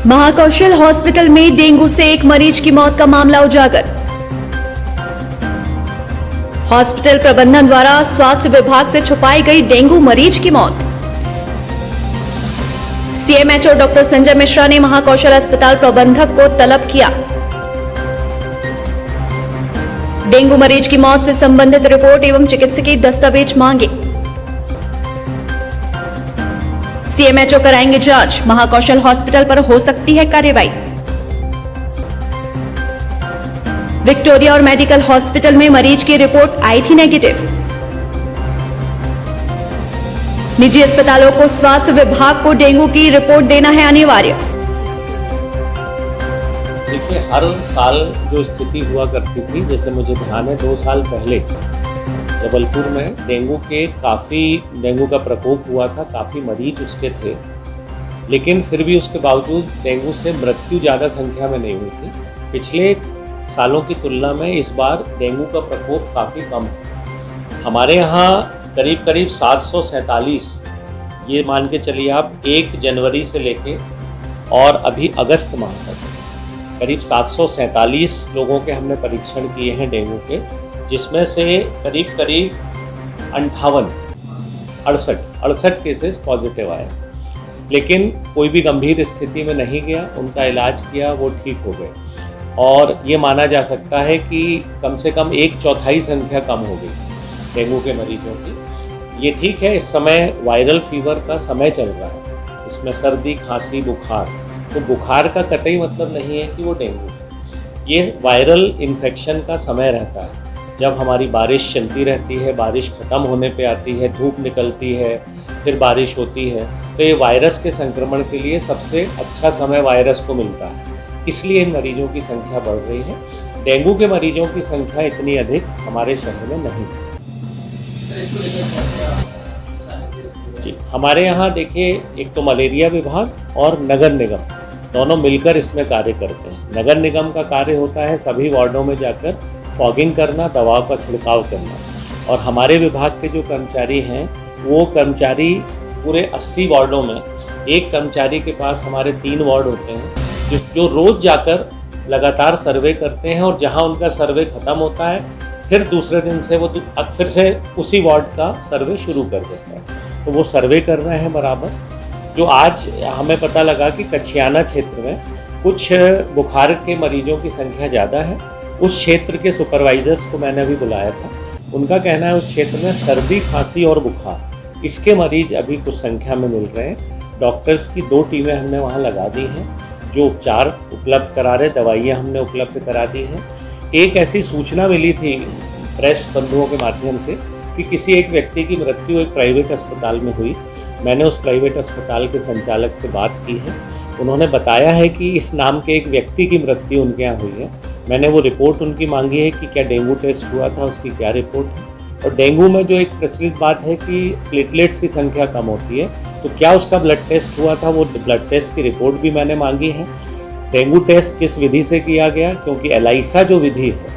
Mahakaushal hospital में dengue से एक मरीज की मौत का मामला उजागर। हॉस्पिटल प्रबंधन द्वारा स्वास्थ्य विभाग से छुपाई गई डेंगू मरीज की मौत। सीएमएचओ डॉक्टर संजय मिश्रा ने महाकौशल अस्पताल प्रबंधक को तलब किया। डेंगू मरीज की मौत से संबंधित रिपोर्ट एवं चिकित्सकीय दस्तावेज मांगे। सीएमएचओ कराएंगे जांच, महाकौशल हॉस्पिटल पर हो सकती है कार्रवाई। विक्टोरिया और मेडिकल हॉस्पिटल में मरीज की रिपोर्ट आई थी नेगेटिव। निजी अस्पतालों को स्वास्थ्य विभाग को डेंगू की रिपोर्ट देना है अनिवार्य। देखिए, हर साल जो स्थिति हुआ करती थी, जैसे मुझे ध्यान है 2 साल पहले जबलपुर में डेंगू का प्रकोप हुआ था, काफ़ी मरीज उसके थे, लेकिन फिर भी उसके बावजूद डेंगू से मृत्यु ज़्यादा संख्या में नहीं हुई थी। पिछले सालों की तुलना में इस बार डेंगू का प्रकोप काफ़ी कम है। हमारे यहाँ करीब 747, ये मान के चलिए आप 1 जनवरी से लेके और अभी अगस्त माह तक करीब 747 लोगों के हमने परीक्षण किए हैं डेंगू के, जिसमें से करीब 68 केसेस पॉजिटिव आए, लेकिन कोई भी गंभीर स्थिति में नहीं गया, उनका इलाज किया, वो ठीक हो गए। और ये माना जा सकता है कि कम से कम 1/4 संख्या कम हो गई डेंगू के मरीजों की। ये ठीक है, इस समय वायरल फीवर का समय चल रहा है, इसमें सर्दी, खांसी, बुखार, तो बुखार का कतई मतलब नहीं है कि वो डेंगू है। ये वायरल इन्फेक्शन का समय रहता है, जब हमारी बारिश चलती रहती है, बारिश ख़त्म होने पे आती है, धूप निकलती है, फिर बारिश होती है, तो ये वायरस के संक्रमण के लिए सबसे अच्छा समय वायरस को मिलता है, इसलिए इन मरीजों की संख्या बढ़ रही है। डेंगू के मरीजों की संख्या इतनी अधिक हमारे शहर में नहीं है। जी, हमारे यहाँ देखिए, एक तो मलेरिया विभाग और नगर निगम दोनों मिलकर इसमें कार्य करते हैं। नगर निगम का कार्य होता है सभी वार्डों में जाकर फॉगिंग करना, दवाओं का छिड़काव करना, और हमारे विभाग के जो कर्मचारी हैं, वो कर्मचारी पूरे 80 वार्डों में, एक कर्मचारी के पास हमारे 3 वार्ड होते हैं जो रोज़ जाकर लगातार सर्वे करते हैं, और जहां उनका सर्वे ख़त्म होता है फिर दूसरे दिन से वो फिर से उसी वार्ड का सर्वे शुरू कर देता है। तो वो सर्वे कर रहे हैं बराबर। जो आज हमें पता लगा कि कछियाना क्षेत्र में कुछ बुखार के मरीजों की संख्या ज़्यादा है, उस क्षेत्र के सुपरवाइजर्स को मैंने अभी बुलाया था। उनका कहना है उस क्षेत्र में सर्दी, खांसी और बुखार, इसके मरीज अभी कुछ संख्या में मिल रहे हैं। डॉक्टर्स की 2 टीमें हमने वहाँ लगा दी हैं जो उपचार उपलब्ध करा रहे, दवाइयाँ हमने उपलब्ध करा दी हैं। एक ऐसी सूचना मिली थी प्रेस बंधुओं के माध्यम से कि किसी एक व्यक्ति की मृत्यु एक प्राइवेट अस्पताल में हुई। मैंने उस प्राइवेट अस्पताल के संचालक से बात की है, उन्होंने बताया है कि इस नाम के एक व्यक्ति की मृत्यु उनके यहाँ हुई है। मैंने वो रिपोर्ट उनकी मांगी है कि क्या डेंगू टेस्ट हुआ था, उसकी क्या रिपोर्ट है। और डेंगू में जो एक प्रचलित बात है कि प्लेटलेट्स की संख्या कम होती है, तो क्या उसका ब्लड टेस्ट हुआ था, वो ब्लड टेस्ट की रिपोर्ट भी मैंने मांगी है। डेंगू टेस्ट किस विधि से किया गया, क्योंकि एलाइसा जो विधि है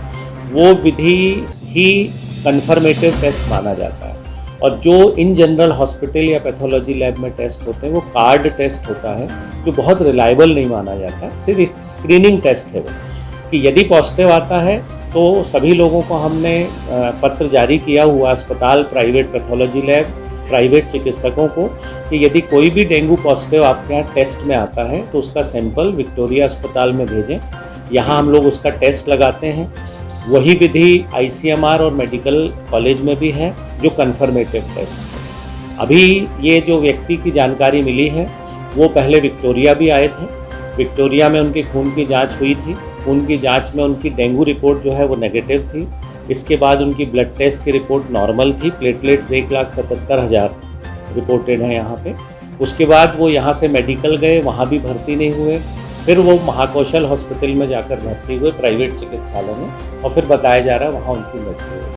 वो विधि ही कन्फर्मेटिव टेस्ट माना जाता है, और जो इन जनरल हॉस्पिटल या पैथोलॉजी लैब में टेस्ट होते हैं वो कार्ड टेस्ट होता है, जो बहुत रिलायबल नहीं माना जाता, सिर्फ एक स्क्रीनिंग टेस्ट है वो, कि यदि पॉजिटिव आता है तो सभी लोगों को हमने पत्र जारी किया हुआ, अस्पताल, प्राइवेट पैथोलॉजी लैब, प्राइवेट चिकित्सकों को, कि यदि कोई भी डेंगू पॉजिटिव आपके यहाँ टेस्ट में आता है तो उसका सैंपल विक्टोरिया अस्पताल में भेजें। यहाँ हम लोग उसका टेस्ट लगाते हैं। वही विधि आईसीएमआर और मेडिकल कॉलेज में भी है, जो कन्फर्मेटिव टेस्ट है। अभी ये जो व्यक्ति की जानकारी मिली है, वो पहले विक्टोरिया भी आए थे। विक्टोरिया में उनके खून की जांच हुई थी, खून की जांच में उनकी डेंगू रिपोर्ट जो है वो नेगेटिव थी। इसके बाद उनकी ब्लड टेस्ट की रिपोर्ट नॉर्मल थी, प्लेटलेट्स 1,77,000 रिपोर्टेड हैं यहाँ पे। उसके बाद वो यहाँ से मेडिकल गए, वहाँ भी भर्ती नहीं हुए, फिर वो महाकौशल हॉस्पिटल में जाकर भर्ती हुए प्राइवेट चिकित्सालय में, और फिर बताया जा रहा है वहाँ उनकी मृत्यु हुई।